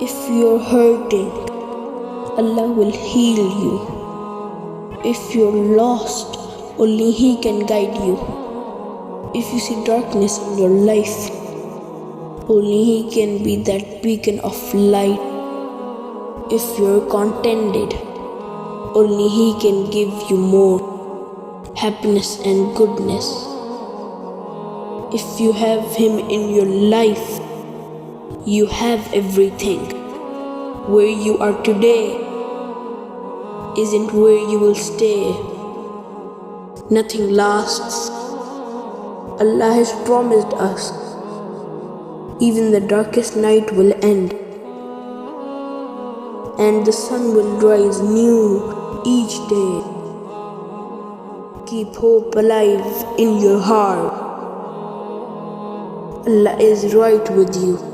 If you're hurting, Allah will heal you. If you're lost, only He can guide you. If you see darkness in your life, only He can be that beacon of light. If you're contented, only He can give you more happiness and goodness. If you have Him in your life, you have everything. Where you are today isn't where you will stay. Nothing lasts. Allah has promised us, even the darkest night will end, and the sun will rise new each day. Keep hope alive in your heart. Allah is right with you.